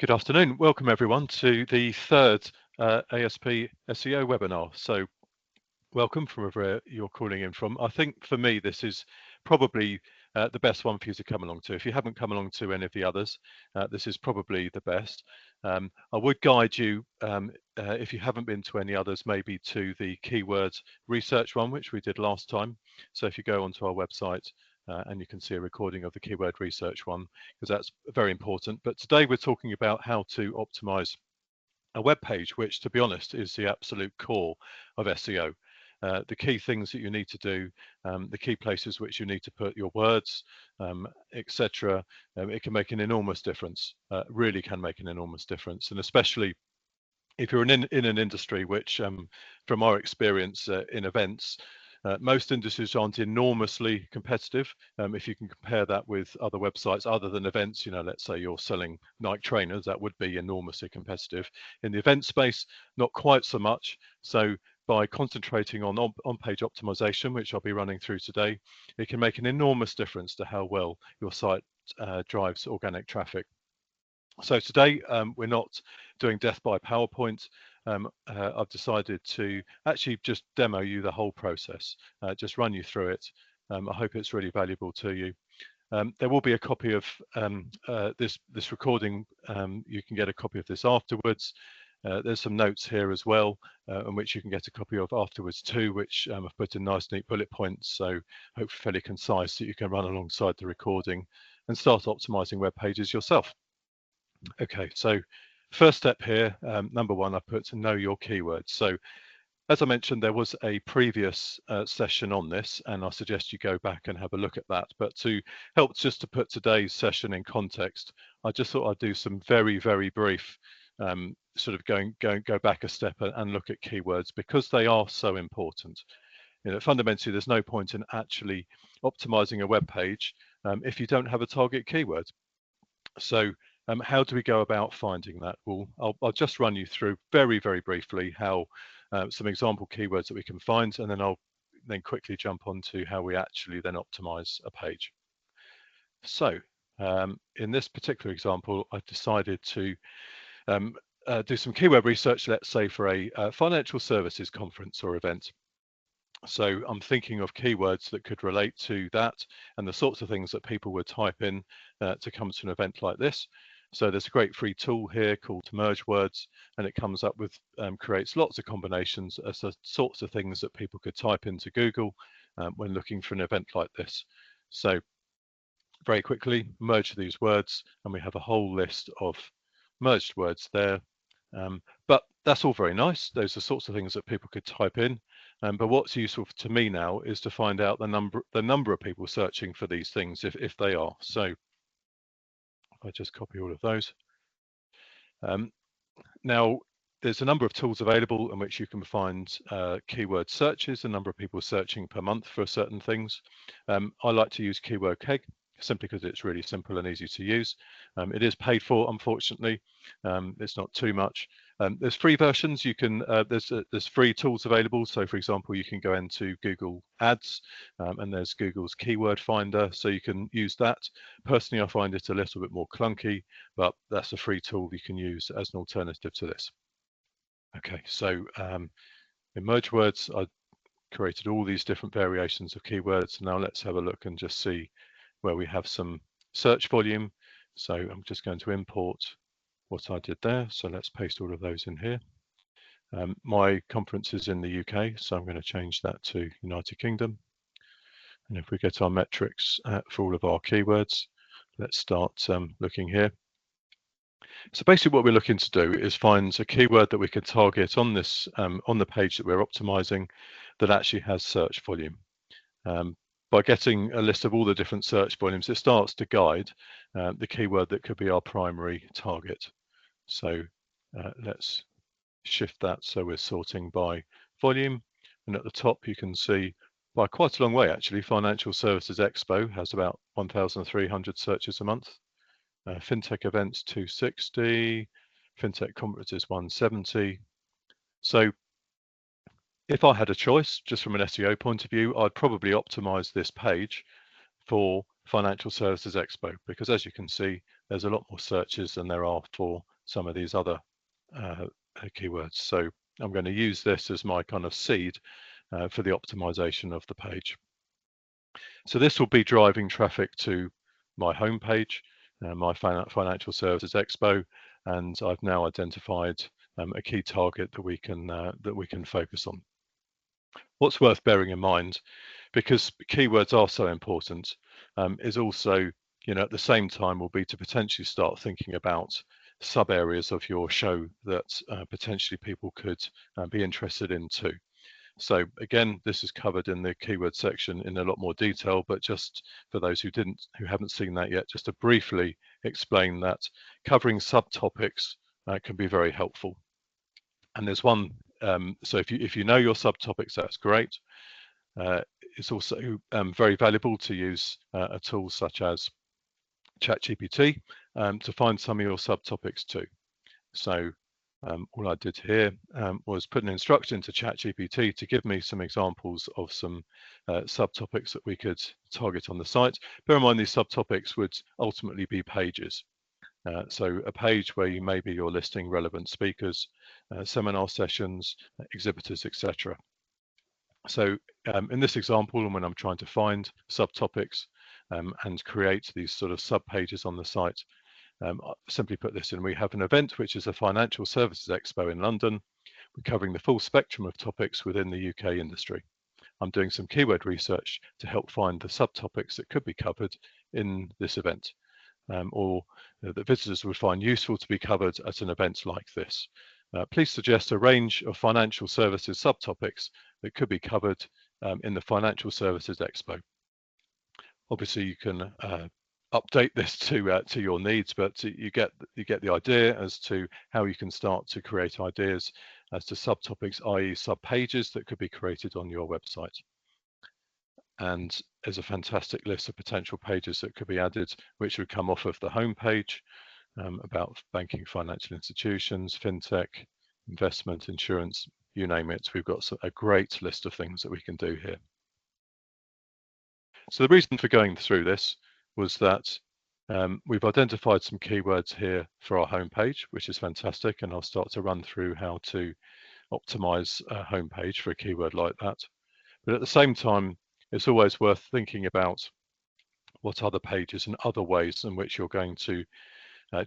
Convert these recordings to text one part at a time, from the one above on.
Good afternoon. Welcome everyone to the third ASP SEO webinar. So welcome from wherever you're calling in from. I think for me this is probably the best one for you to come along to. If you haven't come along to any of the others, this is probably the best. I would guide you, if you haven't been to any others, maybe to the keyword research one, which we did last time. So if you go onto our website, and you can see a recording of the keyword research one, because that's very important. But today we're talking about how to optimize a web page, which, to be honest, is the absolute core of SEO. The key things that you need to do, the key places which you need to put your words, etc. It can make an enormous difference, really can make an enormous difference. And especially if you're in an industry which, from our experience in events, most industries aren't enormously competitive. If you can compare that with other websites other than events, let's say you're selling Nike trainers, that would be enormously competitive. In the event space, not quite so much. So by concentrating on on-page optimization, which I'll be running through today, it can make an enormous difference to how well your site drives organic traffic. So today we're not doing death by PowerPoint. I've decided to actually just demo you the whole process, just run you through it. I hope it's really valuable to you. There will be a copy of this recording. You can get a copy of this afterwards. There's some notes here as well, in which you can get a copy of afterwards too, which I've put in nice neat bullet points, so hopefully fairly concise, that you can run alongside the recording and start optimizing web pages yourself. Okay, so first step here, number one, I put to know your keywords. So as I mentioned, there was a previous session on this, and I suggest you go back and have a look at that. But to help just to put today's session in context, I just thought I'd do some very, very brief sort of go back a step and look at keywords, because they are so important. Fundamentally, there's no point in actually optimizing a web page if you don't have a target keyword. So how do we go about finding that? Well, I'll just run you through very, very briefly how some example keywords that we can find, and then I'll quickly jump on to how we actually then optimize a page. So in this particular example, I've decided to do some keyword research, let's say for a financial services conference or event. So I'm thinking of keywords that could relate to that and the sorts of things that people would type in to come to an event like this. So there's a great free tool here called Merge Words, and it comes up with, creates lots of combinations as the sorts of things that people could type into Google when looking for an event like this. So very quickly, merge these words, and we have a whole list of merged words there. But that's all very nice. Those are sorts of things that people could type in. But what's useful to me now is to find out the number of people searching for these things, if they are. So I just copy all of those. Now, there's a number of tools available in which you can find keyword searches, the number of people searching per month for certain things. I like to use Keyword Keg, simply because it's really simple and easy to use. It is paid for, unfortunately. It's not too much. There's free versions. You can there's free tools available. So, for example, you can go into Google Ads, and there's Google's Keyword Finder, so you can use that. Personally, I find it a little bit more clunky, but that's a free tool you can use as an alternative to this. Okay, so in Merge Words, I created all these different variations of keywords. Now let's have a look and just see where we have some search volume. So I'm just going to import what I did there. So let's paste all of those in here. My conference is in the UK, so I'm going to change that to United Kingdom. And if we get our metrics for all of our keywords, let's start looking here. So basically what we're looking to do is find a keyword that we can target on this on the page that we're optimizing that actually has search volume. By getting a list of all the different search volumes, it starts to guide the keyword that could be our primary target. So let's shift that so we're sorting by volume. And at the top, you can see by quite a long way, actually, Financial Services Expo has about 1,300 searches a month. FinTech events 260, FinTech conferences 170. So if I had a choice, just from an SEO point of view, I'd probably optimize this page for Financial Services Expo, because as you can see, there's a lot more searches than there are for some of these other keywords. So I'm going to use this as my kind of seed for the optimization of the page. So this will be driving traffic to my homepage, my Financial Services Expo, and I've now identified a key target that we can focus on. What's worth bearing in mind, because keywords are so important, is also, at the same time will be to potentially start thinking about sub areas of your show that potentially people could be interested in too. So again, this is covered in the keyword section in a lot more detail, but just for those who haven't seen that yet, just to briefly explain that covering subtopics can be very helpful. And there's one, so if you know your subtopics, that's great. It's also very valuable to use a tool such as ChatGPT to find some of your subtopics too. So all I did here was put an instruction into ChatGPT to give me some examples of some subtopics that we could target on the site. Bear in mind, these subtopics would ultimately be pages. So a page where you're listing relevant speakers, seminar sessions, exhibitors, etc. So in this example, and when I'm trying to find subtopics and create these sort of sub pages on the site, I'll simply put this in. We have an event which is a Financial Services Expo in London. We're covering the full spectrum of topics within the UK industry. I'm doing some keyword research to help find the subtopics that could be covered in this event, or that visitors would find useful to be covered at an event like this. Please suggest a range of financial services subtopics that could be covered in the Financial Services Expo. Obviously, you can update this to your needs, but you get the idea as to how you can start to create ideas as to subtopics, i.e. subpages that could be created on your website. And there's a fantastic list of potential pages that could be added, which would come off of the homepage about banking, financial institutions, fintech, investment, insurance, you name it. We've got a great list of things that we can do here. So the reason for going through this was that we've identified some keywords here for our homepage, which is fantastic, and I'll start to run through how to optimize a homepage for a keyword like that. But at the same time, it's always worth thinking about what other pages and other ways in which you're going to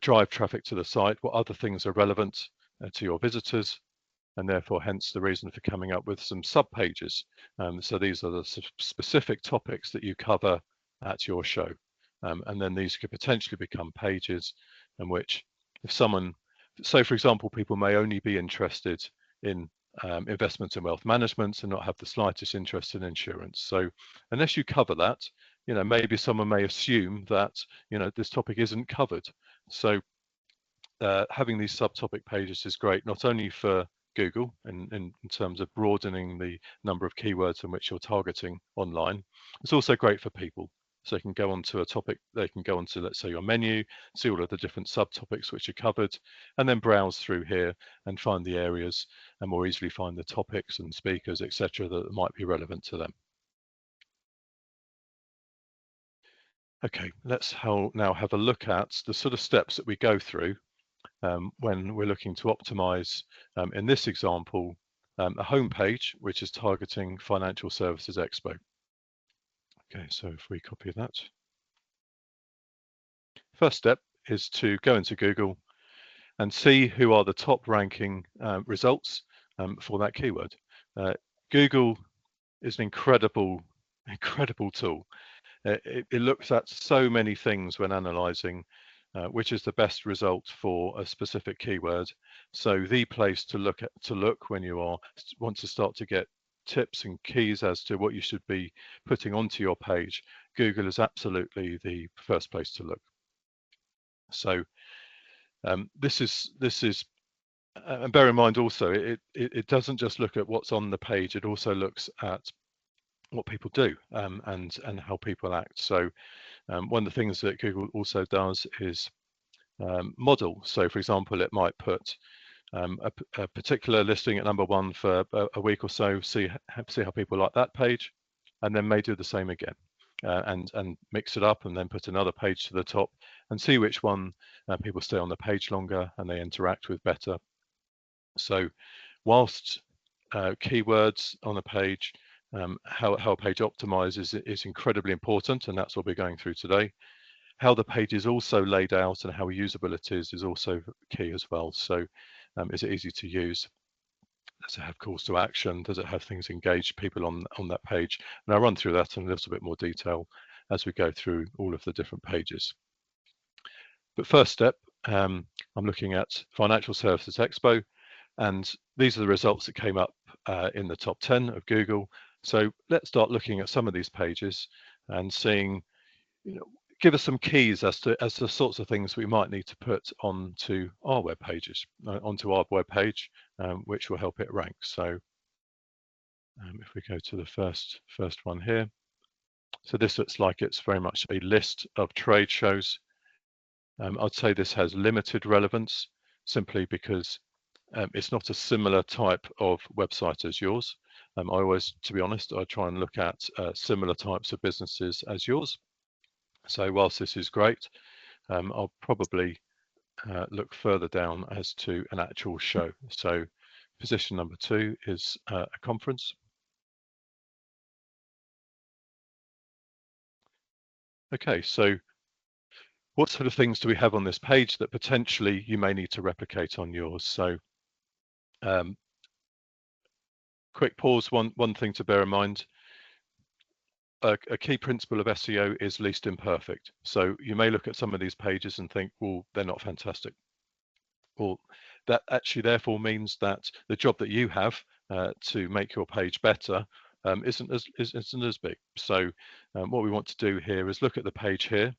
drive traffic to the site, what other things are relevant to your visitors, and therefore hence the reason for coming up with some sub-pages. So these are the specific topics that you cover at your show. And then these could potentially become pages in which if someone, so for example, people may only be interested in investment and wealth management and not have the slightest interest in insurance. So unless you cover that, maybe someone may assume that, this topic isn't covered. So having these subtopic pages is great, not only for Google in terms of broadening the number of keywords in which you're targeting online. It's also great for people. So they can go onto a topic, they can go onto, let's say, your menu, see all of the different subtopics which are covered, and then browse through here and find the areas and more easily find the topics and speakers, etc., that might be relevant to them. Okay, let's now have a look at the sort of steps that we go through when we're looking to optimize, in this example, a homepage which is targeting Financial Services Expo. Okay, so if we copy that. First step is to go into Google and see who are the top ranking results for that keyword. Google is an incredible tool. It looks at so many things when analyzing which is the best result for a specific keyword. So the place to look when you want to start to get tips and keys as to what you should be putting onto your page, Google is absolutely the first place to look. So this is and bear in mind also, it doesn't just look at what's on the page, it also looks at what people do and how people act. So one of the things that Google also does is model. So for example, it might put a particular listing at number 1 for a week or so, see how people like that page, and then may do the same again. and mix it up, and then put another page to the top and see which one people stay on the page longer and they interact with better. So whilst keywords on a page, how a page optimizes is incredibly important, and that's what we're going through today. How the page is also laid out and how usable it is also key as well. So is it easy to use? Does it have calls to action? Does it have things engage people on that page? And I'll run through that in a little bit more detail as we go through all of the different pages. But first step, I'm looking at Financial Services Expo, and these are the results that came up in the top 10 of Google. So let's start looking at some of these pages and seeing, give us some keys as to the sorts of things we might need to put onto our web pages, onto our web page, which will help it rank. So if we go to the first one here, so this looks like it's very much a list of trade shows. I'd say this has limited relevance simply because it's not a similar type of website as yours. I always, to be honest, I try and look at similar types of businesses as yours. So whilst this is great, I'll probably look further down as to an actual show. So position number 2 is a conference. Okay, so what sort of things do we have on this page that potentially you may need to replicate on yours? So quick pause, one thing to bear in mind, a key principle of SEO is least imperfect. So you may look at some of these pages and think, well, they're not fantastic. Well, that actually therefore means that the job that you have to make your page better isn't as big. So what we want to do here is look at the page here,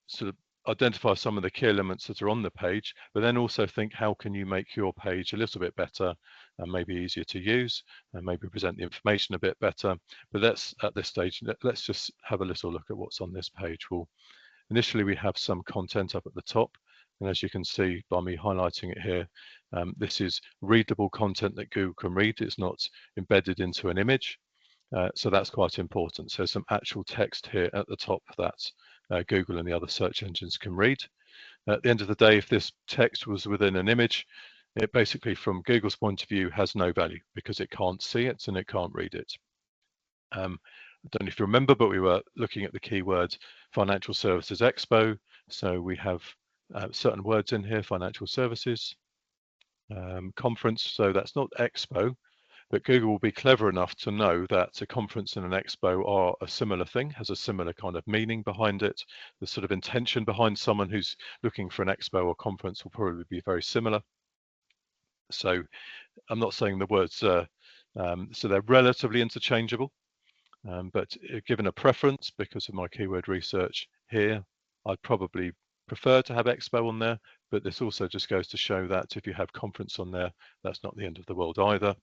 sort of identify some of the key elements that are on the page, but then also think, how can you make your page a little bit better and maybe easier to use, and maybe present the information a bit better. But at this stage, let's just have a little look at what's on this page. Well, initially we have some content up at the top, and as you can see by me highlighting it here, this is readable content that Google can read. It's not embedded into an image. So that's quite important. So some actual text here at the top that Google and the other search engines can read. At the end of the day, if this text was within an image, it basically, from Google's point of view, has no value because it can't see it and it can't read it. I don't know if you remember, but we were looking at the keyword Financial Services Expo. So we have certain words in here: financial services, conference. So that's not expo, but Google will be clever enough to know that a conference and an expo are a similar thing, has a similar kind of meaning behind it. The sort of intention behind someone who's looking for an expo or conference will probably be very similar. So I'm not saying the words, so they're relatively interchangeable, but given a preference, because of my keyword research here, I'd probably prefer to have expo on there, but this also just goes to show that if you have conference on there, that's not the end of the world either.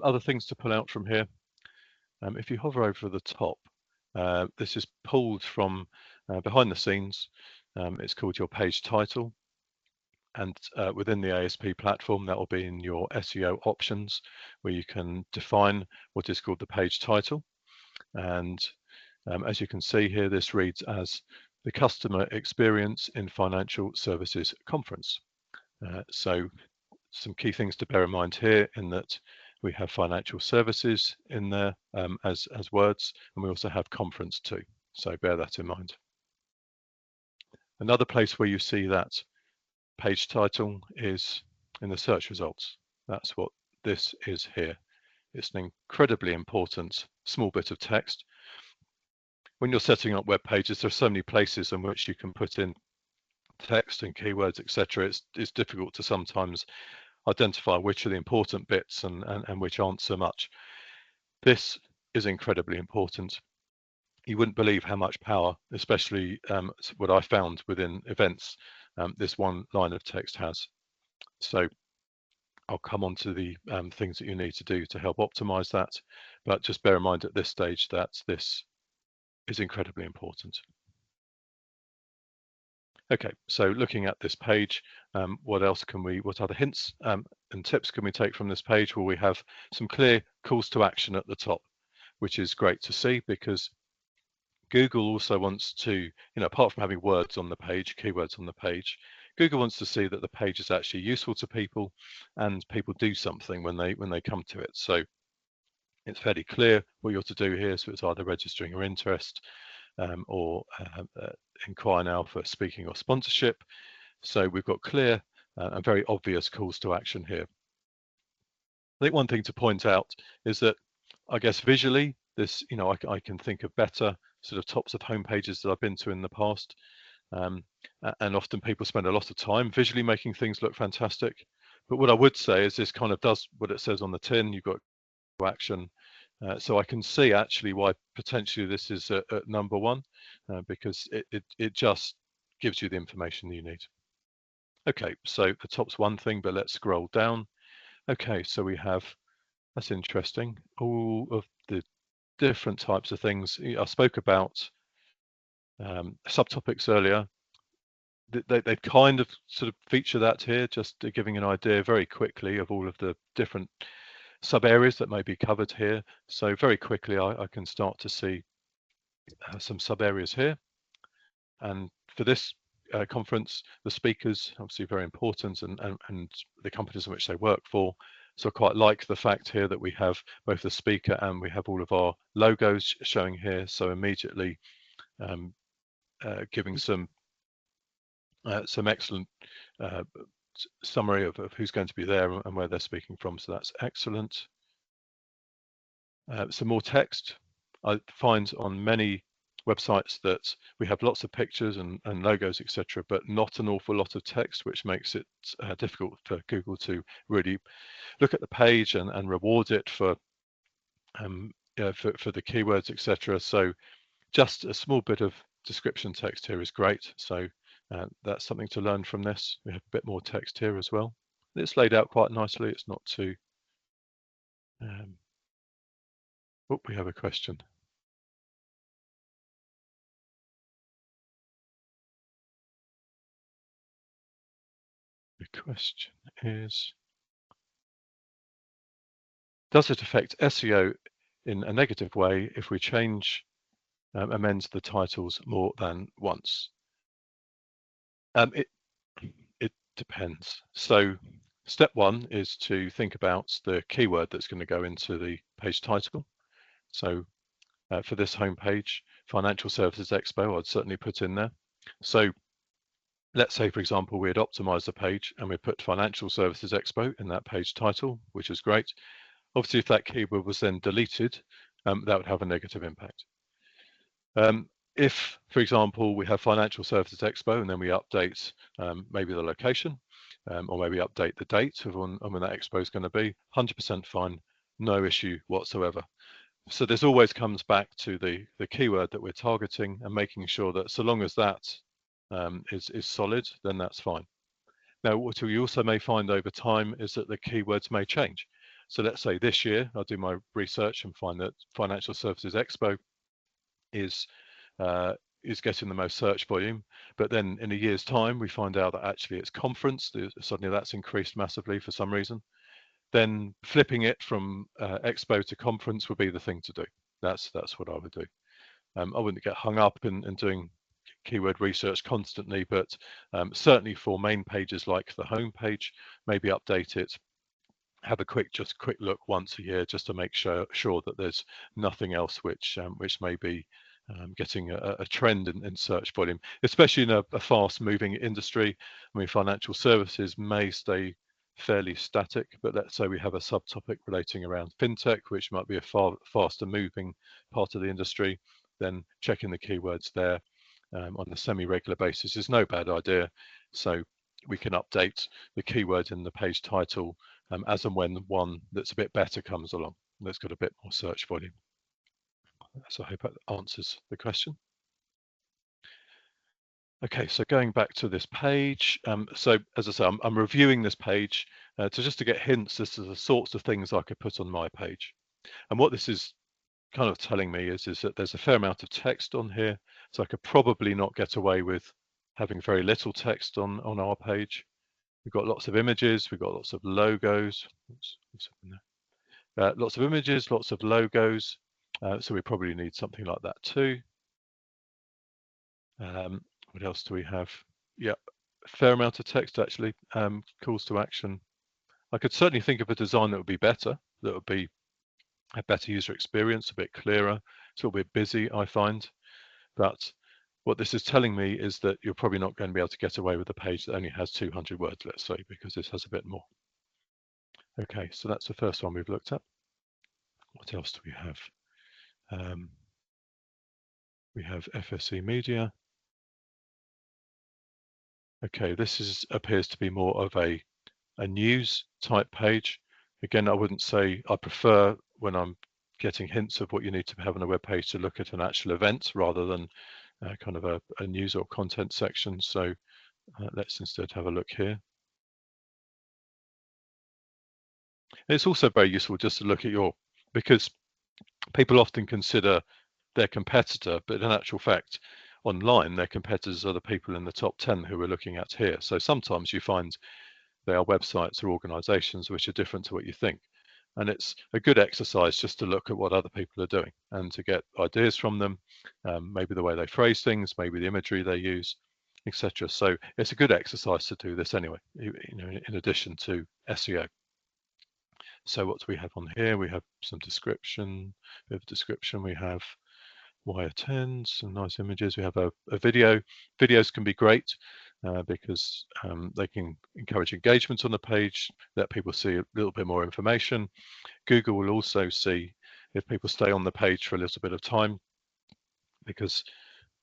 Other things to pull out from here, if you hover over the top, this is pulled from behind the scenes. It's called your page title, and within the ASP platform, that will be in your SEO options, where you can define what is called the page title. And as you can see here, this reads as the Customer Experience in Financial Services Conference. So some key things to bear in mind here, in that we have financial services in there as words, and we also have conference too. So bear that in mind. Another place where you see that page title is in the search results. That's what this is here. It's an incredibly important small bit of text. When you're setting up web pages, there are so many places in which you can put in text and keywords, etc. It's difficult to sometimes identify which are the important bits and which aren't so much. This is incredibly important. You wouldn't believe how much power, especially what I found within events, this one line of text has. So I'll come on to the things that you need to do to help optimize that, but just bear in mind at this stage that this is incredibly important. Okay, so looking at this page, what other hints and tips can we take from this page? Well, we have some clear calls to action at the top. which is great to see, because Google also wants to, apart from having words on the page, keywords on the page, Google wants to see that the page is actually useful to people and people do something when they come to it. So it's fairly clear what you're to do here. So it's either registering your interest or inquire now for speaking or sponsorship. So we've got clear and very obvious calls to action here. I think one thing to point out is that, I guess visually, this, I can think of better sort of tops of home pages that I've been to in the past. And often people spend a lot of time visually making things look fantastic. But what I would say is this kind of does what it says on the tin. You've got action. So I can see actually why potentially this is at number one, because it just gives you the information you need. Okay, so the top's one thing, but let's scroll down. Okay, so we have, that's interesting, all of the different types of things. I spoke about subtopics earlier. They kind of sort of feature that here, just giving an idea very quickly of all of the different sub areas that may be covered here. So very quickly, I can start to see some sub areas here. And for this conference, the speakers obviously very important, and the companies in which they work for. So I quite like the fact here that we have both the speaker and we have all of our logos showing here. So immediately giving some excellent summary of who's going to be there and where they're speaking from. So that's excellent. Some more text. I find on many websites that we have lots of pictures and logos, etc., but not an awful lot of text, which makes it difficult for Google to really look at the page and reward it for the keywords, etc. So just a small bit of description text here is great. So that's something to learn from this. We have a bit more text here as well. It's laid out quite nicely. It's not too. Oh, we have a question. The question is, does it affect SEO in a negative way if we amend the titles more than once? It depends. So step one is to think about the keyword that's going to go into the page title. So for this homepage, Financial Services Expo, I'd certainly put in there. So let's say, for example, we had optimized the page and we put Financial Services Expo in that page title, which is great. Obviously, if that keyword was then deleted, that would have a negative impact. If, for example, we have Financial Services Expo and then we update maybe the location or maybe update the date of when that expo is going to be, 100% fine, no issue whatsoever. So this always comes back to the keyword that we're targeting and making sure that so long as that is solid, then that's fine. Now, what we also may find over time is that the keywords may change. So let's say this year, I'll do my research and find that Financial Services Expo is getting the most search volume, but then in a year's time, we find out that actually it's conference, suddenly that's increased massively for some reason. Then flipping it from expo to conference would be the thing to do. That's what I would do. I wouldn't get hung up in doing keyword research constantly, but certainly for main pages like the home page, maybe update it, have a quick look once a year just to make sure that there's nothing else which may be getting a trend in search volume, especially in a fast moving industry. I mean, financial services may stay fairly static, but let's say we have a subtopic relating around fintech, which might be a far faster moving part of the industry, then checking the keywords there on a semi-regular basis is no bad idea. So we can update the keyword in the page title as and when one that's a bit better comes along, that's got a bit more search volume. So I hope that answers the question. Okay, so going back to this page, so as I say, I'm reviewing this page to get hints as to the sorts of things I could put on my page. And what this is kind of telling me is that there's a fair amount of text on here, so I could probably not get away with having very little text on our page. We've got lots of images, we've got lots of logos. Lots of images, lots of logos. So we probably need something like that too. What else do we have? Yeah, a fair amount of text actually. Calls to action. I could certainly think of a design that would be better, that would be a better user experience, a bit clearer. It's a little bit busy, I find. But what this is telling me is that you're probably not going to be able to get away with a page that only has 200 words, let's say, because this has a bit more. Okay, so that's the first one we've looked at. What else do we have? We have FSE media. Okay, this appears to be more of a news type page. Again, I wouldn't say I prefer when I'm getting hints of what you need to have on a web page to look at an actual event rather than kind of a news or content section. So let's instead have a look here. It's also very useful just to look at because people often consider their competitor, but in actual fact, online, their competitors are the people in the top 10 who we're looking at here. So sometimes you find they are websites or organizations which are different to what you think. And it's a good exercise just to look at what other people are doing and to get ideas from them, maybe the way they phrase things, maybe the imagery they use, etc. So it's a good exercise to do this anyway, in addition to SEO. So what do we have on here? We have some description, we have why attend, some nice images. We have a video. Videos can be great because they can encourage engagement on the page, let people see a little bit more information. Google will also see if people stay on the page for a little bit of time, because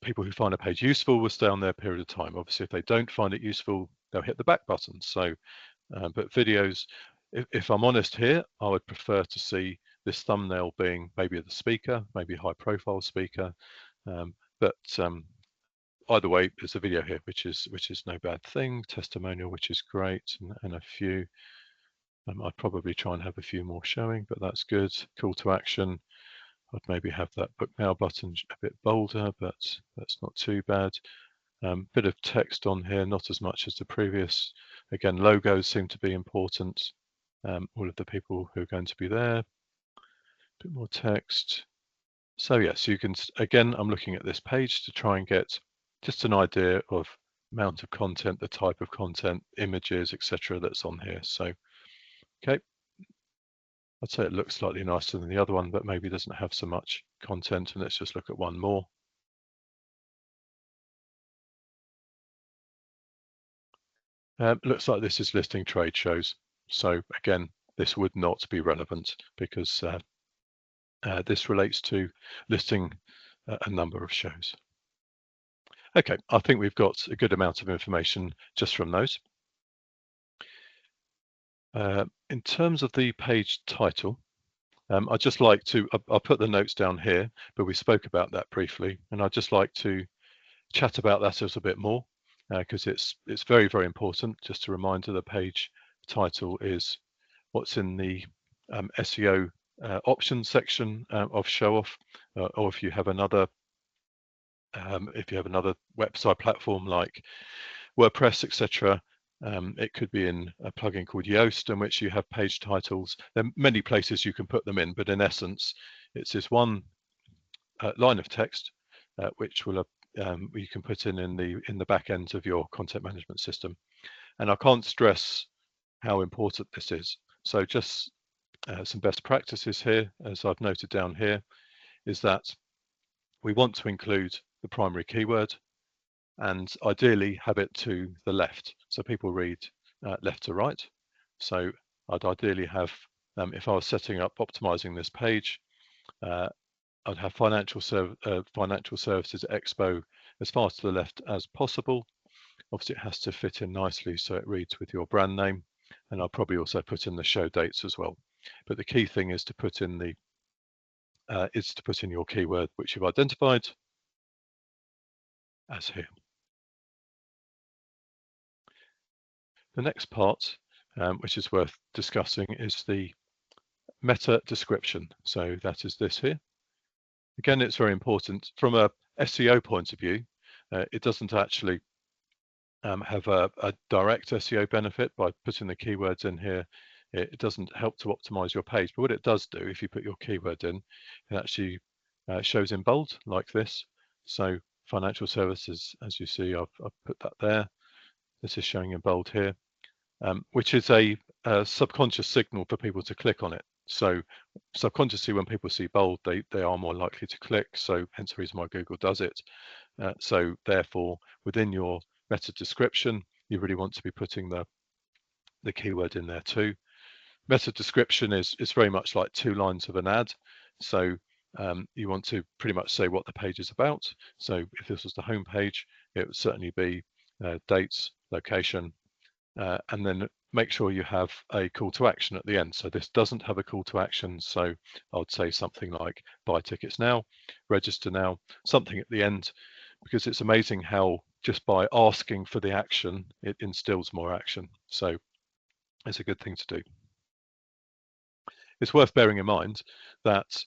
people who find a page useful will stay on there a period of time. Obviously, if they don't find it useful, they'll hit the back button. So, but videos, if I'm honest here, I would prefer to see this thumbnail being maybe the speaker, maybe a high profile speaker. But either way, there's a video here, which is no bad thing. Testimonial, which is great, and a few. I'd probably try and have a few more showing, but that's good. Call to action. I'd maybe have that book now button a bit bolder, but that's not too bad. Bit of text on here, not as much as the previous. Again, logos seem to be important. All of the people who are going to be there. A bit more text. So yes, you can, again, I'm looking at this page to try and get just an idea of amount of content, the type of content, images, etc. that's on here. So, okay. I'd say it looks slightly nicer than the other one, but maybe doesn't have so much content. And let's just look at one more. Looks like this is listing trade shows. So again, this would not be relevant because this relates to listing a number of shows. Okay, I think we've got a good amount of information just from those. In terms of the page title, I'd just like to, I'll put the notes down here, but we spoke about that briefly, and I'd just like to chat about that a little bit more because it's very, very important. Just a reminder, the page title is what's in the SEO options section of Show Off, or if you have another website platform like WordPress, etc. It could be in a plugin called Yoast, in which you have page titles. There are many places you can put them in, but in essence, it's this one line of text which will you can put in the back end of your content management system. And I can't stress how important this is. So just some best practices here, as I've noted down here, is that we want to include the primary keyword and ideally have it to the left. So people read left to right. So I'd ideally have, if I was setting up optimizing this page, I'd have financial services expo as far to the left as possible. Obviously, it has to fit in nicely so it reads with your brand name, and I'll probably also put in the show dates as well. But the key thing is to put in your keyword which you've identified as here. The next part, which is worth discussing, is the meta description. So that is this here. Again, it's very important from a SEO point of view. It doesn't actually have a direct SEO benefit by putting the keywords in here. It doesn't help to optimize your page, but what it does do, if you put your keyword in, it actually shows in bold like this. So financial services, as you see, I've put that there. This is showing in bold here, which is a subconscious signal for people to click on it. So subconsciously, when people see bold, they are more likely to click. So hence the reason why Google does it. So therefore, within your meta description, you really want to be putting the keyword in there too. Meta description is very much like 2 lines of an ad. So you want to pretty much say what the page is about. So if this was the home page, it would certainly be dates, location, and then make sure you have a call to action at the end. So this doesn't have a call to action. So I would say something like buy tickets now, register now, something at the end, because it's amazing how just by asking for the action, it instills more action. So it's a good thing to do. It's worth bearing in mind that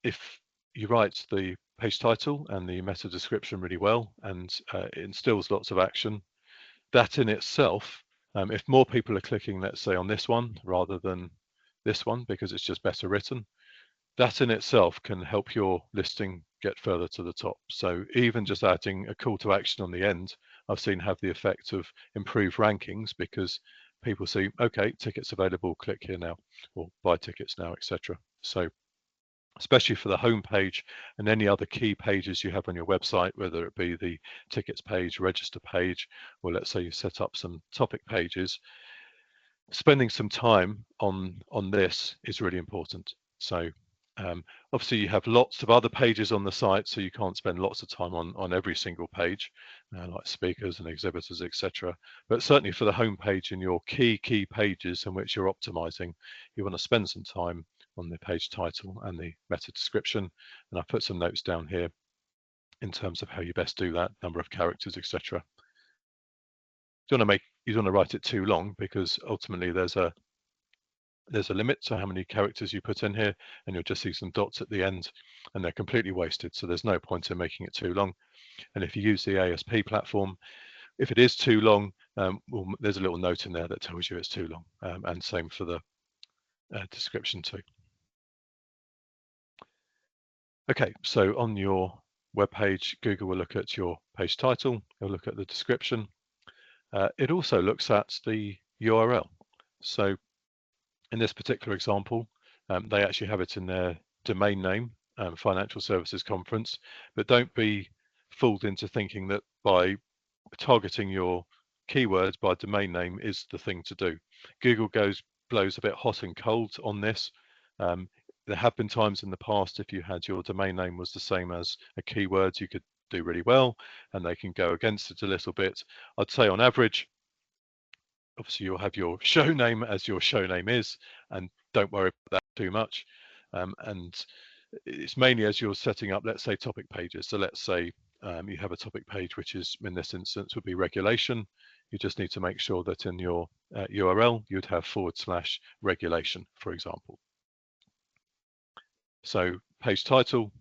if you write the page title and the meta description really well, and it instills lots of action, that in itself, if more people are clicking, let's say on this one rather than this one, because it's just better written, that in itself can help your listing get further to the top. So even just adding a call to action on the end, I've seen have the effect of improved rankings, because people see, okay, tickets available, click here now, or buy tickets now, etc. So especially for the home page and any other key pages you have on your website, whether it be the tickets page, register page, or let's say you set up some topic pages, spending some time on this is really important. So obviously you have lots of other pages on the site, so you can't spend lots of time on every single page, like speakers and exhibitors, etc. But certainly for the home page and your key pages in which you're optimizing, you want to spend some time on the page title and the meta description. And I've put some notes down here in terms of how you best do that, number of characters, etc. You don't want to write it too long, because ultimately there's a limit to how many characters you put in here, and you'll just see some dots at the end and they're completely wasted. So there's no point in making it too long. And if you use the ASP platform, if it is too long, well, there's a little note in there that tells you it's too long, and same for the description too. Okay, so on your web page, Google will look at your page title, it'll look at the description. It also looks at the URL. So in this particular example, they actually have it in their domain name, Financial Services Conference, but don't be fooled into thinking that by targeting your keywords by domain name is the thing to do. Google blows a bit hot and cold on this. There have been times in the past, if you had your domain name was the same as a keyword, you could do really well, and they can go against it a little bit. I'd say on average, obviously you'll have your show name as your show name is, and don't worry about that too much. And it's mainly as you're setting up, let's say, topic pages. So let's say you have a topic page, which is, in this instance, would be regulation. You just need to make sure that in your URL, you'd have /regulation, for example. So page title,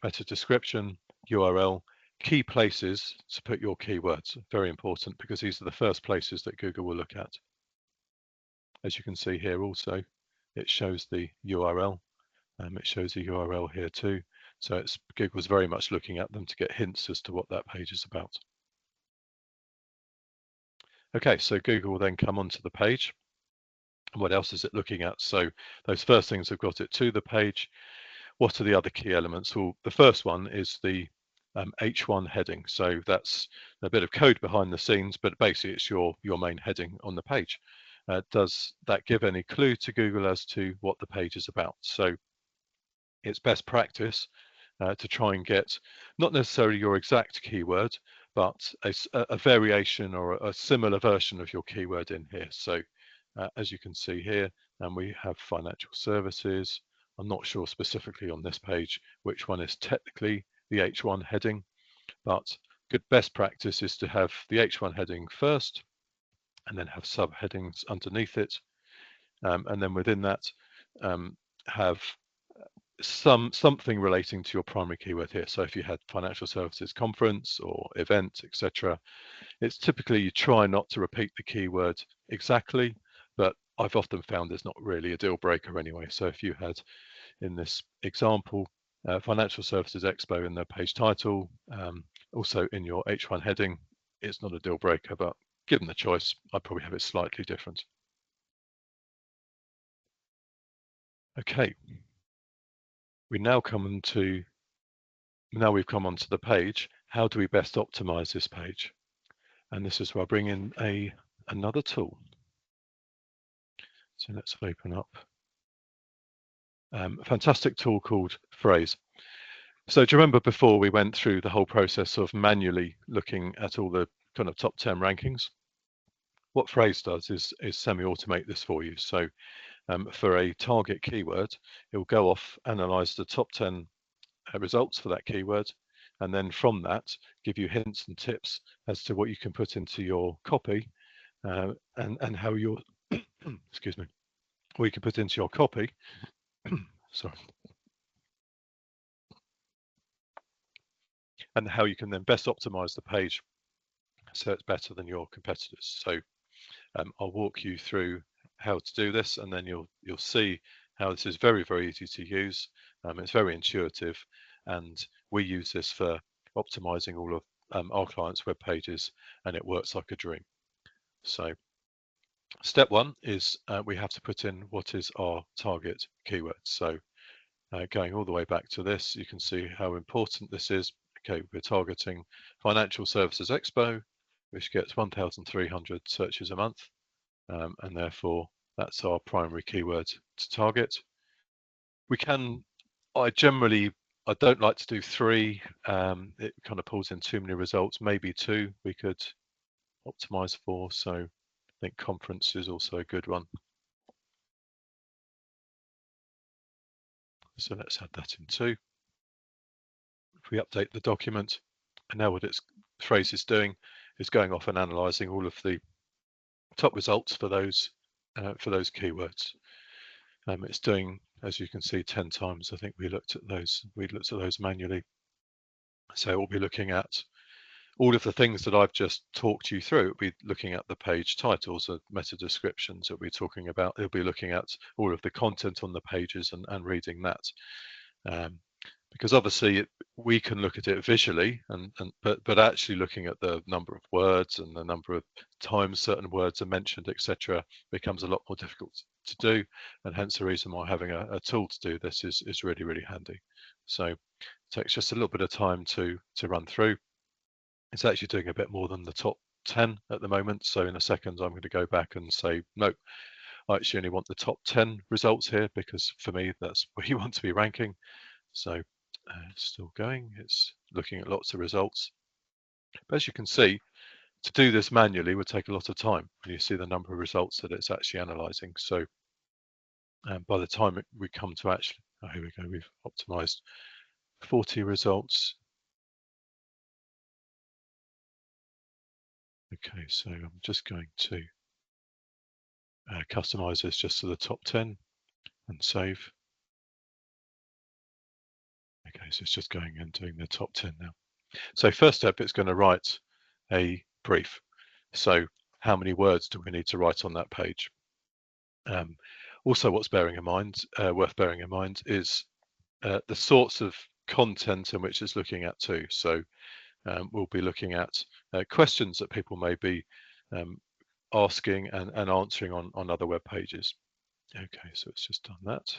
meta description, URL, key places to put your keywords. Very important, because these are the first places that Google will look at. As you can see here also, it shows the URL. It shows the URL here too. So Google's very much looking at them to get hints as to what that page is about. Okay, so Google will then come onto the page. What else is it looking at? So those first things have got it to the page. What are the other key elements? Well, the first one is the H1 heading. So that's a bit of code behind the scenes, but basically it's your main heading on the page. Does that give any clue to Google as to what the page is about? So it's best practice to try and get not necessarily your exact keyword, but a variation or a similar version of your keyword in here. So as you can see here, and we have financial services. I'm not sure specifically on this page which one is technically the H1 heading, but good best practice is to have the H1 heading first, and then have subheadings underneath it, and then within that have something relating to your primary keyword here. So if you had financial services conference or event, etc., it's typically you try not to repeat the keyword exactly, but I've often found it's not really a deal breaker anyway. So if you had, in this example, Financial Services Expo in the page title, also in your H1 heading. It's not a deal breaker, but given the choice, I'd probably have it slightly different. Okay, we've come onto the page. How do we best optimize this page? And this is where I bring in another tool. So let's open up a fantastic tool called Frase. So do you remember before we went through the whole process of manually looking at all the kind of top 10 rankings? What Frase does is semi-automate this for you. So for a target keyword, it will go off, analyze the top 10 results for that keyword, and then from that give you hints and tips as to what you can put into your copy, and how your excuse me, what you can put into your copy sorry, and how you can then best optimize the page so it's better than your competitors. So I'll walk you through how to do this, and then you'll see how this is very, very easy to use. It's very intuitive, and we use this for optimizing all of our clients' web pages, and it works like a dream. So step one is we have to put in what is our target keyword. So going all the way back to this, you can see how important this is. Okay, we're targeting Financial Services Expo, which gets 1,300 searches a month, and therefore that's our primary keyword to target. We can, I don't like to do 3. It kind of pulls in too many results. Maybe 2 we could optimize for. So I think conference is also a good one. So let's add that in 2. If we update the document, and now what Frase is doing is going off and analyzing all of the top results for those keywords. It's doing, as you can see, 10 times. I think we looked at those manually. So we'll be looking at all of the things that I've just talked you through. We'll be looking at the page titles, the meta descriptions that we're talking about. It'll be looking at all of the content on the pages and reading that. Because obviously we can look at it visually, but actually looking at the number of words and the number of times certain words are mentioned, etc., becomes a lot more difficult to do, and hence the reason why having a tool to do this is really, really handy. So it takes just a little bit of time to run through. It's actually doing a bit more than the top 10 at the moment. So in a second, I'm going to go back and say, no, I actually only want the top 10 results here, because for me, that's where you want to be ranking. So it's still going, it's looking at lots of results. But as you can see, to do this manually would take a lot of time when you see the number of results that it's actually analyzing. So by the time we come to actually, here we go, we've optimized 40 results. Okay, so I'm just going to customize this just to the top 10 and save. Okay, so it's just going and doing the top 10 now. So first step, it's going to write a brief. So how many words do we need to write on that page? Also, what's worth bearing in mind is the sorts of content in which it's looking at too. So we'll be looking at questions that people may be asking and answering on other web pages. Okay, so it's just done that.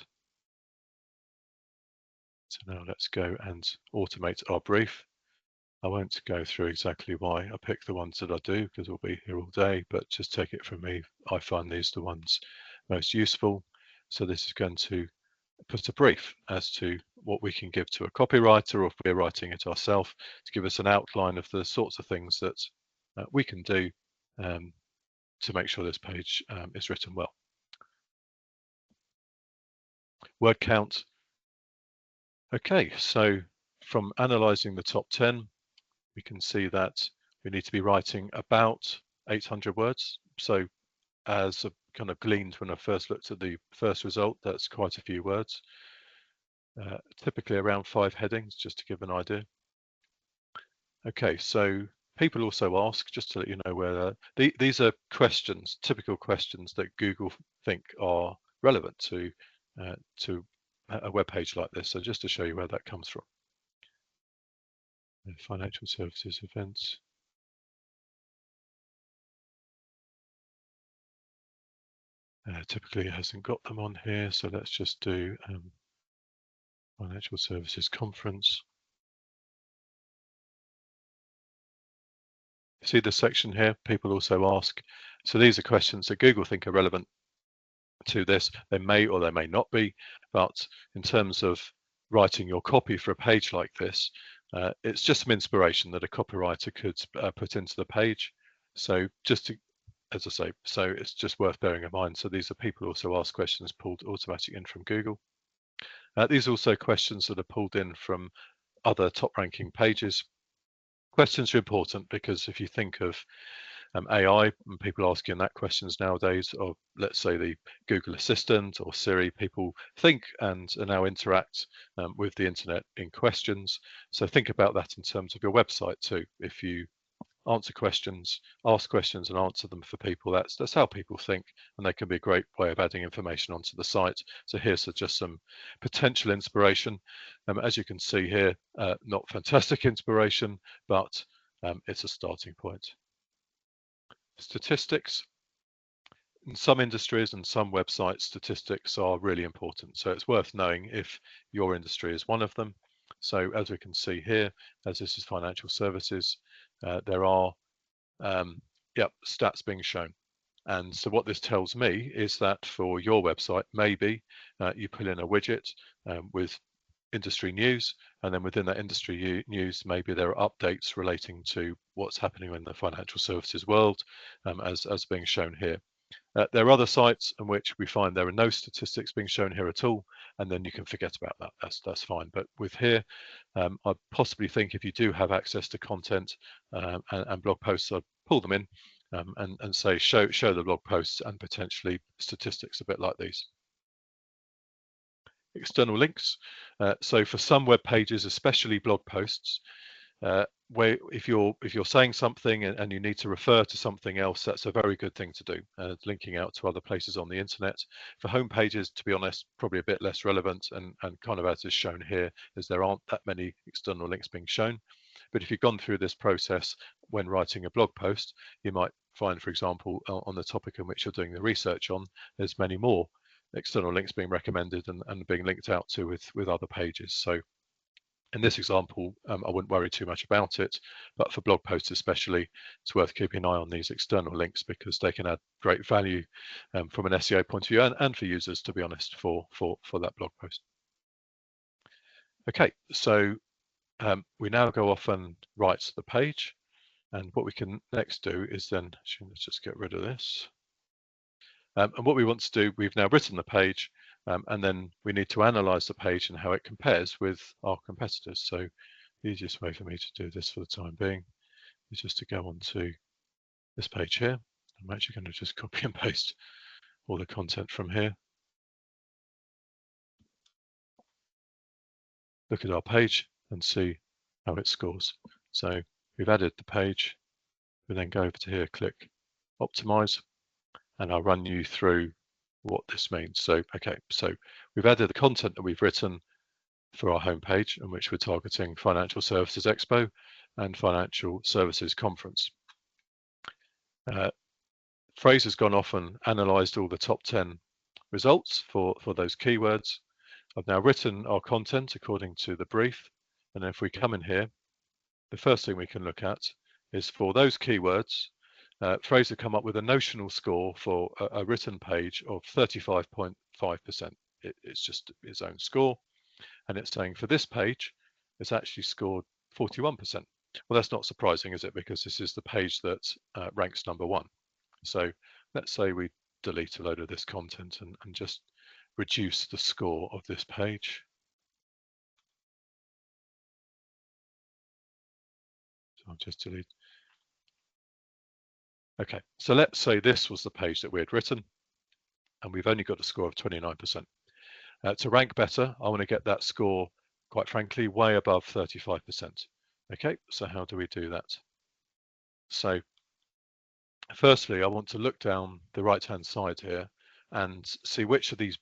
So now let's go and automate our brief. I won't go through exactly why I pick the ones that I do, because we'll be here all day, but just take it from me. I find these the ones most useful. So this is going to put a brief as to what we can give to a copywriter, or if we're writing it ourselves, to give us an outline of the sorts of things that we can do to make sure this page is written well. Word count. Okay, so from analyzing the top 10, we can see that we need to be writing about 800 words. So as a kind of gleaned when I first looked at the first result, that's quite a few words. Typically around 5 headings, just to give an idea. Okay, so people also ask, just to let you know where these are questions, typical questions that Google think are relevant to a web page like this. So just to show you where that comes from. Financial services events. Typically it hasn't got them on here, so let's just do financial services conference. See this section here? People also ask. So these are questions that Google think are relevant to this. They may or they may not be, but in terms of writing your copy for a page like this, it's just some inspiration that a copywriter could put into the page. So just to, as I say, so it's just worth bearing in mind. So these are people who also ask questions pulled automatically in from Google. These are also questions that are pulled in from other top ranking pages. Questions are important because if you think of AI and people asking that questions nowadays, or let's say the Google Assistant or Siri, people think and now interact with the internet in questions. So think about that in terms of your website too. If you answer questions, ask questions and answer them for people, that's how people think, and they can be a great way of adding information onto the site. So here's just some potential inspiration. As you can see here, not fantastic inspiration, but it's a starting point. Statistics. In some industries and some websites, statistics are really important. So it's worth knowing if your industry is one of them. So as we can see here, as this is financial services, there are stats being shown. And so what this tells me is that for your website, maybe you put in a widget with industry news, and then within that industry news, maybe there are updates relating to what's happening in the financial services world, as being shown here. There are other sites in which we find there are no statistics being shown here at all, and then you can forget about that. That's fine. But with here, I possibly think if you do have access to content and blog posts, I'd pull them in and say show the blog posts and potentially statistics a bit like these. External links. So for some web pages, especially blog posts, where if you're saying something and you need to refer to something else, that's a very good thing to do. Linking out to other places on the internet. For home pages, to be honest, probably a bit less relevant, and kind of as is shown here, is there aren't that many external links being shown. But if you've gone through this process when writing a blog post, you might find, for example, on the topic in which you're doing the research on, there's many more external links being recommended and being linked out to with other pages. So in this example, I wouldn't worry too much about it, but for blog posts especially, it's worth keeping an eye on these external links because they can add great value from an SEO point of view and for users, to be honest, for that blog post. Okay, so we now go off and write the page, and what we can next do is then, let's just get rid of this. And what we want to do, we've now written the page, and then we need to analyze the page and how it compares with our competitors. So the easiest way for me to do this for the time being is just to go on to this page here. I'm actually going to just copy and paste all the content from here. Look at our page and see how it scores. So we've added the page. We then go over to here, click optimize, and I'll run you through what this means. So, okay, so we've added the content that we've written for our homepage, in which we're targeting Financial Services Expo and Financial Services Conference. Frase has gone off and analysed all the top 10 results for those keywords. I've now written our content according to the brief, and if we come in here, the first thing we can look at is for those keywords. Frase have come up with a notional score for a written page of 35.5%. It's just its own score. And it's saying for this page, it's actually scored 41%. Well, that's not surprising, is it? Because this is the page that ranks #1. So let's say we delete a load of this content and just reduce the score of this page. So I'll just delete. Okay, so let's say this was the page that we had written, and we've only got a score of 29%. To rank better, I want to get that score, quite frankly, way above 35%. Okay, so how do we do that? So firstly, I want to look down the right-hand side here and see which of these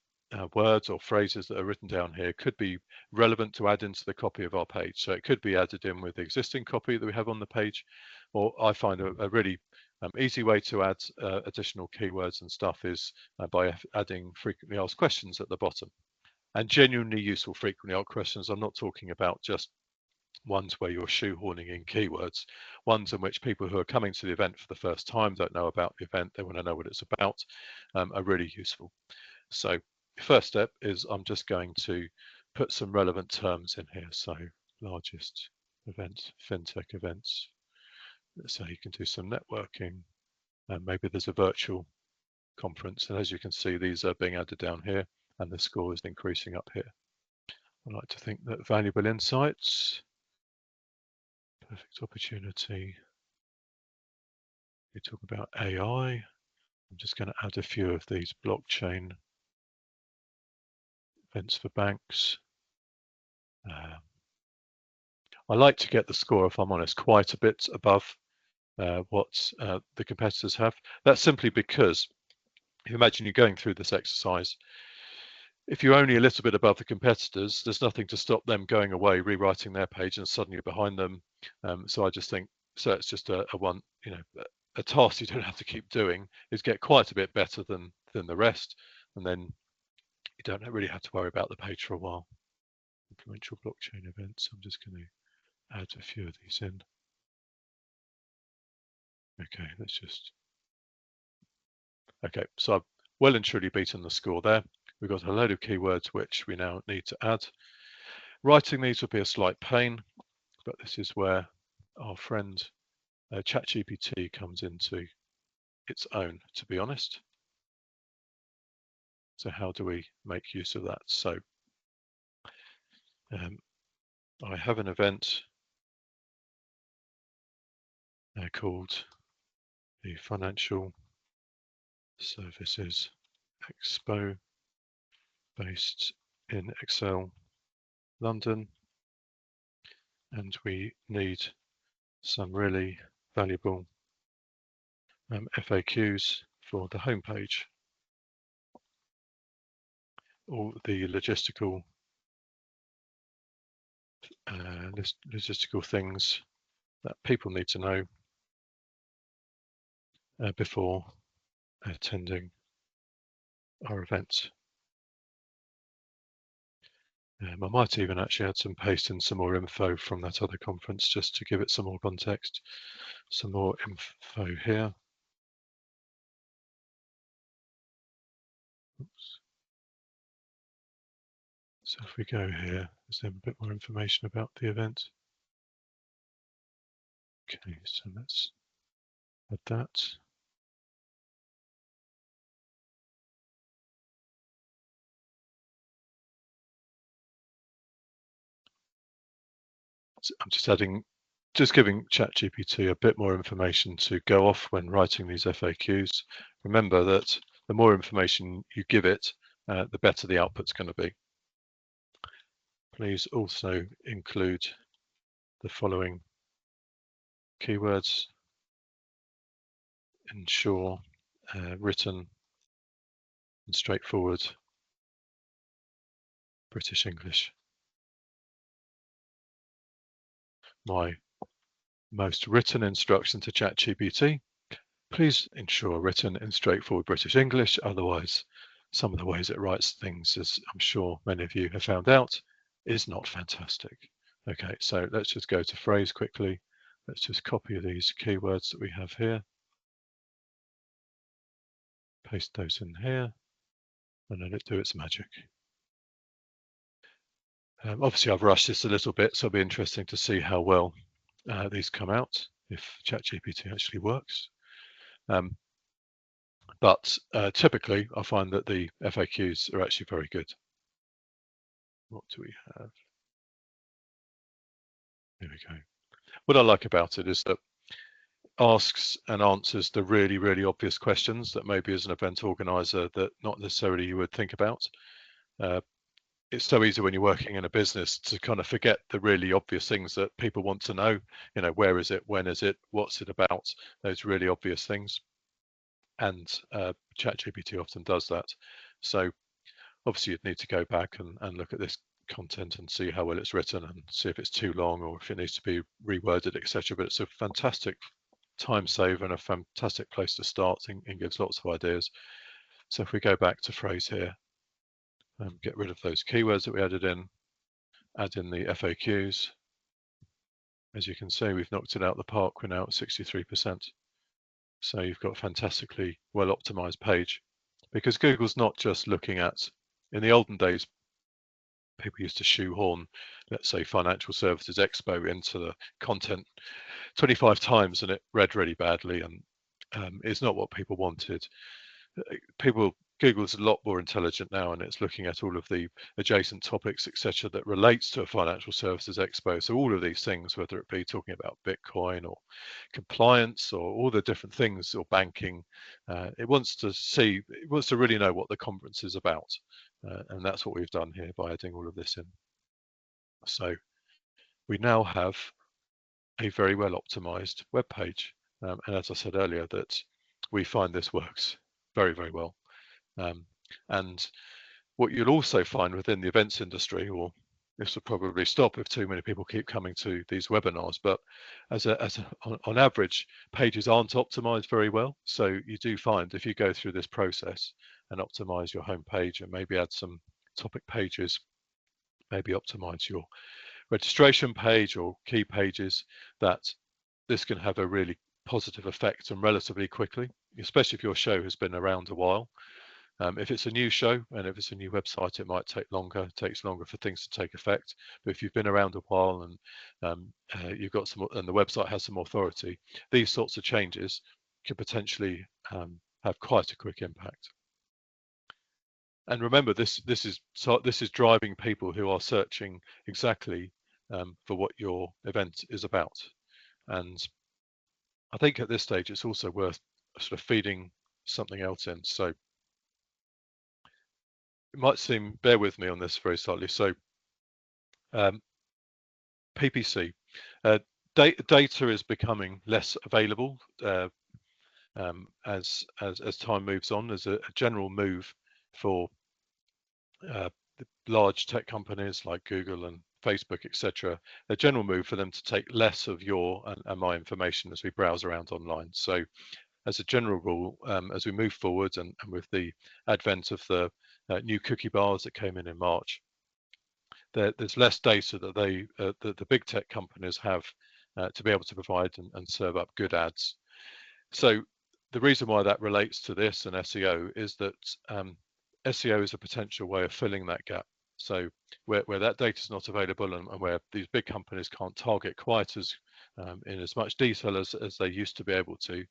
words or phrases that are written down here could be relevant to add into the copy of our page. So it could be added in with the existing copy that we have on the page, or I find a really easy way to add additional keywords and stuff is by adding frequently asked questions at the bottom. And genuinely useful frequently asked questions. I'm not talking about just ones where you're shoehorning in keywords, ones in which people who are coming to the event for the first time don't know about the event, they want to know what it's about, are really useful. So first step is I'm just going to put some relevant terms in here. So largest events, fintech events. So you can do some networking, and maybe there's a virtual conference. And as you can see, these are being added down here and the score is increasing up here. I like to think that valuable insights, perfect opportunity. We talk about AI. I'm just going to add a few of these blockchain events for banks. I like to get the score, if I'm honest, quite a bit above what the competitors have. That's simply because if you imagine you're going through this exercise, if you're only a little bit above the competitors, there's nothing to stop them going away, rewriting their page, and suddenly you're behind them. So I just think, so it's just a one, a task you don't have to keep doing is get quite a bit better than the rest, and then you don't really have to worry about the page for a while. Influential blockchain events. I'm just going to add a few of these in. Okay, okay, so I've well and truly beaten the score there. We've got a load of keywords which we now need to add. Writing these will be a slight pain, but this is where our friend ChatGPT comes into its own, to be honest. So how do we make use of that? So I have an event called the Financial Services Expo, based in Excel, London, and we need some really valuable FAQs for the homepage. All the logistical things that people need to know before attending our event. I might even actually add some paste in some more info from that other conference just to give it some more context. Some more info here. Oops. So if we go here, there's then a bit more information about the event. Okay, so let's add that. So I'm just giving ChatGPT a bit more information to go off when writing these FAQs. Remember that the more information you give it, the better the output's going to be. Please also include the following keywords. Ensure written and straightforward British English. My most written instruction to ChatGPT: please ensure written in straightforward British English, otherwise some of the ways it writes things, as I'm sure many of you have found out, is not fantastic. Okay, so let's just go to Frase quickly. Let's just copy these keywords that we have here, paste those in here, and let it do its magic. Obviously, I've rushed this a little bit, so it'll be interesting to see how well these come out, if ChatGPT actually works. But typically, I find that the FAQs are actually very good. What do we have? Here we go. What I like about it is that asks and answers the really, really obvious questions that maybe as an event organizer that not necessarily you would think about. It's so easy when you're working in a business to kind of forget the really obvious things that people want to know. Where is it? When is it? What's it about? Those really obvious things. And ChatGPT often does that. So Obviously, you'd need to go back and look at this content and see how well it's written and see if it's too long or if it needs to be reworded, etc. But it's a fantastic time saver and a fantastic place to start and gives lots of ideas. So if we go back to Frase here and get rid of those keywords that we added in, add in the FAQs. As you can see, we've knocked it out of the park. We're now at 63%. So you've got a fantastically well optimized page, because Google's not just looking at, in the olden days, people used to shoehorn, let's say, Financial Services Expo into the content 25 times and it read really badly, and it's not what people wanted. Google's a lot more intelligent now, and it's looking at all of the adjacent topics, etc., that relates to a Financial Services Expo. So all of these things, whether it be talking about Bitcoin or compliance or all the different things, or banking, it wants to really know what the conference is about, and that's what we've done here by adding all of this in. So we now have a very well optimized web page, and as I said earlier, that we find this works very, very well. And what you'll also find within the events industry, or this will probably stop if too many people keep coming to these webinars, but on average, pages aren't optimized very well. So you do find, if you go through this process and optimize your home page and maybe add some topic pages, maybe optimize your registration page or key pages, that this can have a really positive effect and relatively quickly, especially if your show has been around a while. If it's a new show and if it's a new website, it might take longer. It takes longer for things to take effect. But if you've been around a while and you've got some, and the website has some authority, these sorts of changes could potentially have quite a quick impact. And remember, this is driving people who are searching exactly for what your event is about. And I think at this stage, it's also worth sort of feeding something else in. So it might seem, bear with me on this very slightly. So PPC, data is becoming less available as time moves on. There's a general move for the large tech companies like Google and Facebook, etc. A general move for them to take less of your and my information as we browse around online. So as a general rule, as we move forward and with the advent of the new cookie bars that came in March, there's less data that the big tech companies have to be able to provide and serve up good ads. So the reason why that relates to this and SEO is that SEO is a potential way of filling that gap. So where that data is not available and where these big companies can't target quite as in as much detail as they used to be able to,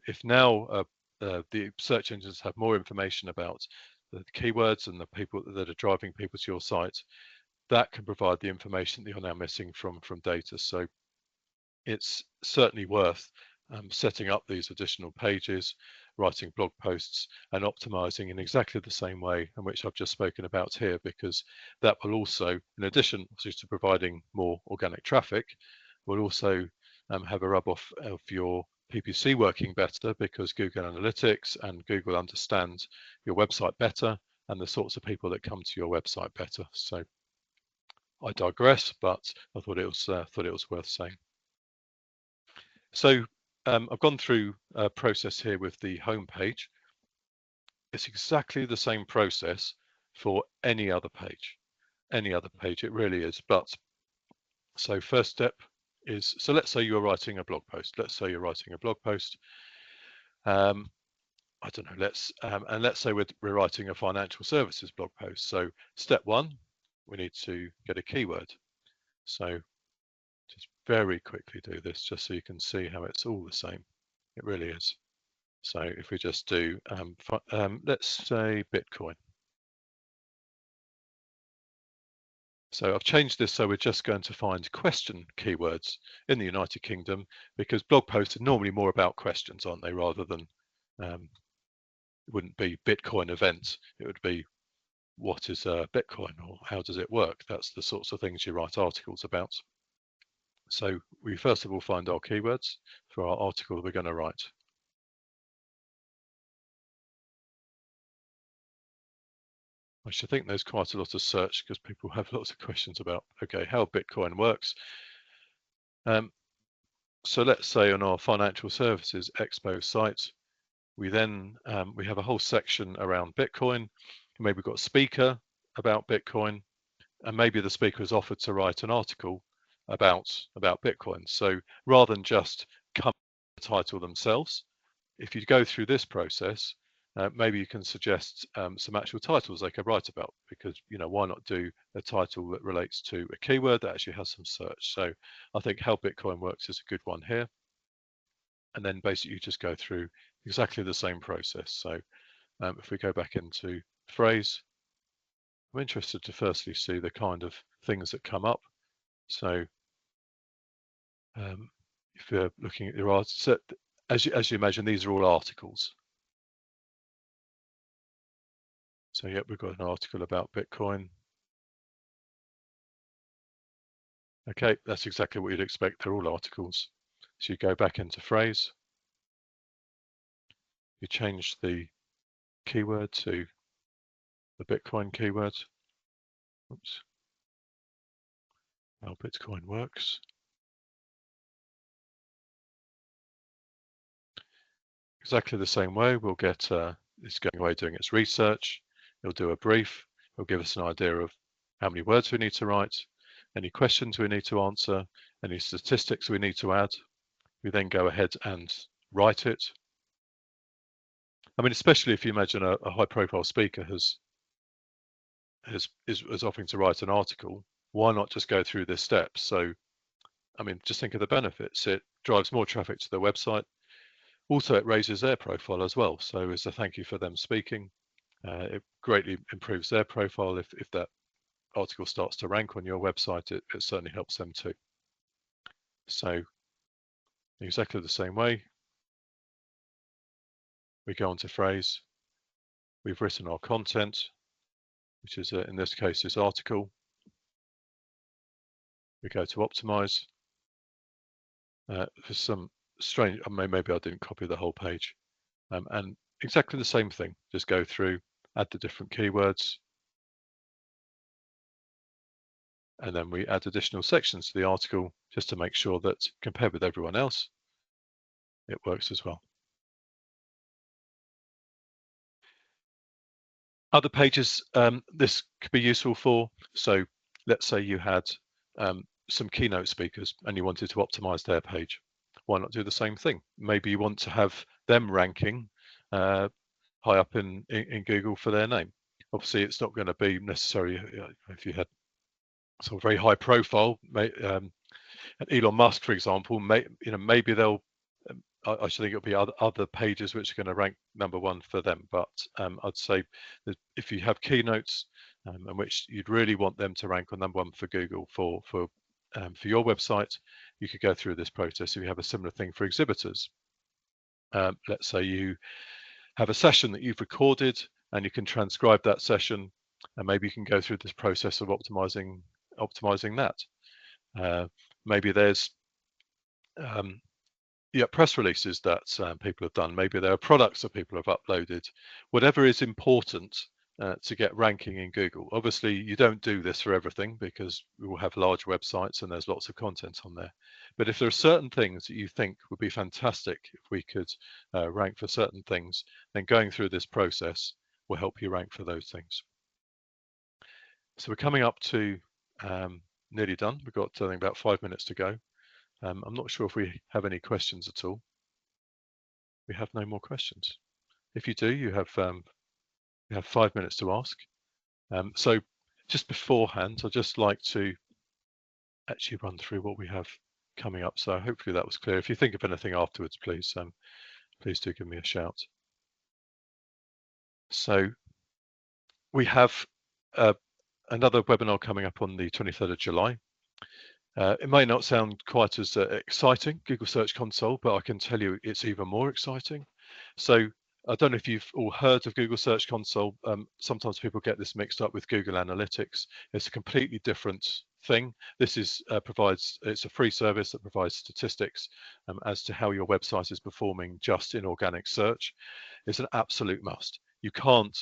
if now the search engines have more information about the keywords and the people that are driving people to your site, that can provide the information that you're now missing from data. So it's certainly worth setting up these additional pages, writing blog posts and optimizing in exactly the same way in which I've just spoken about here, because that will also, in addition to providing more organic traffic, will also have a rub off of your PPC working better, because Google Analytics and Google understands your website better and the sorts of people that come to your website better. So I digress, but I thought it was worth saying. So I've gone through a process here with the home page. It's exactly the same process for any other page. Any other page, it really is. But so first step is, so let's say you're writing a blog post. Let's say you're writing a blog post. I don't know. Let's say we're writing a financial services blog post. So step one, we need to get a keyword. So just very quickly do this just so you can see how it's all the same. It really is. So if we just do, let's say Bitcoin. So I've changed this so we're just going to find question keywords in the United Kingdom, because blog posts are normally more about questions, aren't they, rather than, it wouldn't be Bitcoin event, it would be what is Bitcoin or how does it work? That's the sorts of things you write articles about. So we first of all find our keywords for our article that we're going to write. I should think there's quite a lot of search because people have lots of questions about, okay, how Bitcoin works. So let's say on our financial services expo site, we then we have a whole section around Bitcoin. Maybe we've got a speaker about Bitcoin, and maybe the speaker has offered to write an article about Bitcoin. So rather than just come to the title themselves, if you go through this process, maybe you can suggest some actual titles they could write about, because why not do a title that relates to a keyword that actually has some search. So I think how Bitcoin works is a good one here. And then basically you just go through exactly the same process. So if we go back into Frase, I'm interested to firstly see the kind of things that come up. So if you're looking at your article, as you imagine, these are all articles. So yeah, we've got an article about Bitcoin. Okay, that's exactly what you'd expect. They're all articles. So you go back into Frase, you change the keyword to the Bitcoin keyword. Oops. How Bitcoin works. Exactly the same way, we'll get it's going away doing its research. It'll do a brief. It'll give us an idea of how many words we need to write, any questions we need to answer, any statistics we need to add. We then go ahead and write it. I mean, especially if you imagine a high-profile speaker is offering to write an article, why not just go through this steps? So, I mean, just think of the benefits. It drives more traffic to their website. Also, it raises their profile as well. So as a thank you for them speaking, it greatly improves their profile. If that article starts to rank on your website, it certainly helps them too. So exactly the same way, we go on to Frase. We've written our content, which is in this case this article. We go to optimize. For some strange, maybe I didn't copy the whole page, and exactly the same thing. Just go through, add the different keywords, and then we add additional sections to the article just to make sure that compared with everyone else, it works as well. Other pages this could be useful for. So let's say you had some keynote speakers and you wanted to optimize their page. Why not do the same thing? Maybe you want to have them ranking high up in Google for their name. Obviously, it's not going to be necessary if you had sort of very high profile, Elon Musk, for example. Maybe they'll. I should think it'll be other pages which are going to rank #1 for them. But I'd say that if you have keynotes in which you'd really want them to rank on #1 for Google for your website, you could go through this process. If you have a similar thing for exhibitors, let's say you have a session that you've recorded and you can transcribe that session, and maybe you can go through this process of optimizing that. Maybe there's press releases that people have done. Maybe there are products that people have uploaded. Whatever is important to get ranking in Google. Obviously, you don't do this for everything because we will have large websites and there's lots of content on there. But if there are certain things that you think would be fantastic if we could rank for certain things, then going through this process will help you rank for those things. So we're coming up to nearly done. We've got I think about 5 minutes to go. I'm not sure if we have any questions at all. We have no more questions. If you do, you have 5 minutes to ask. So just beforehand, I'd just like to actually run through what we have coming up. So hopefully that was clear. If you think of anything afterwards, please do give me a shout. So we have another webinar coming up on the 23rd of July. It may not sound quite as exciting, Google Search Console, but I can tell you it's even more exciting. So I don't know if you've all heard of Google Search Console. Sometimes people get this mixed up with Google Analytics. It's a completely different thing. This is it's a free service that provides statistics as to how your website is performing just in organic search. It's an absolute must. You can't,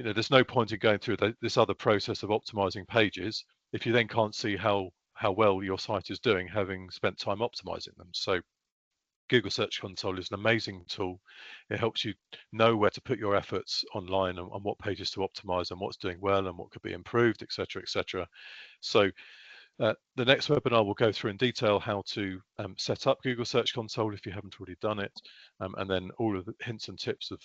there's no point in going through this other process of optimizing pages if you then can't see how well your site is doing, having spent time optimizing them. So Google Search Console is an amazing tool. It helps you know where to put your efforts online and what pages to optimize and what's doing well and what could be improved, etc., etc. So the next webinar will go through in detail how to set up Google Search Console if you haven't already done it, and then all of the hints and tips of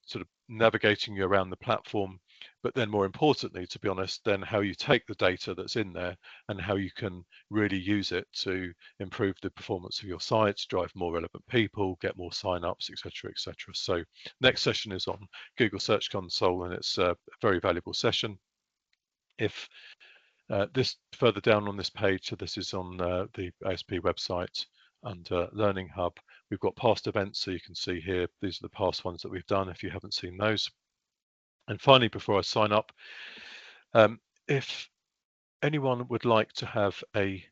sort of navigating you around the platform, but then more importantly, to be honest, then how you take the data that's in there and how you can really use it to improve the performance of your sites, drive more relevant people, get more sign-ups, etc., etc. So next session is on Google Search Console, and it's a very valuable session. If this further down on this page, so this is on the ASP website under Learning Hub. We've got past events, so you can see here, these are the past ones that we've done if you haven't seen those. And finally, before I sign up, if anyone would like to have a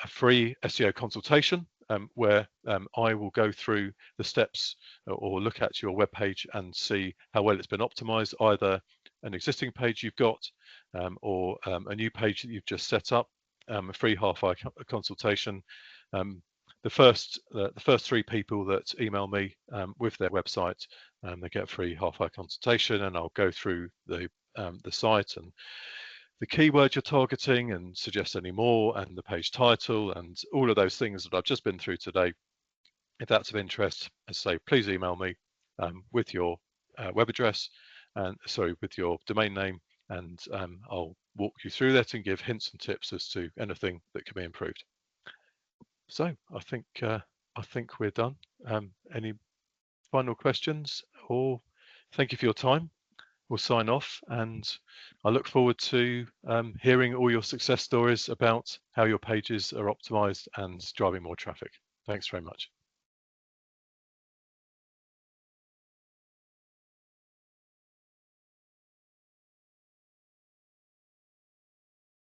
free SEO consultation where I will go through the steps or look at your web page and see how well it's been optimized, either an existing page you've got or a new page that you've just set up, a free half-hour consultation. The first 3 people that email me with their website, they get a free half-hour consultation, and I'll go through the site and the keyword you're targeting and suggest any more, and the page title and all of those things that I've just been through today. If that's of interest, as I say, please email me with your web address and with your domain name, and I'll walk you through that and give hints and tips as to anything that can be improved. So I think we're done. Any final questions? Or thank you for your time. We'll sign off, and I look forward to hearing all your success stories about how your pages are optimized and driving more traffic. Thanks very much.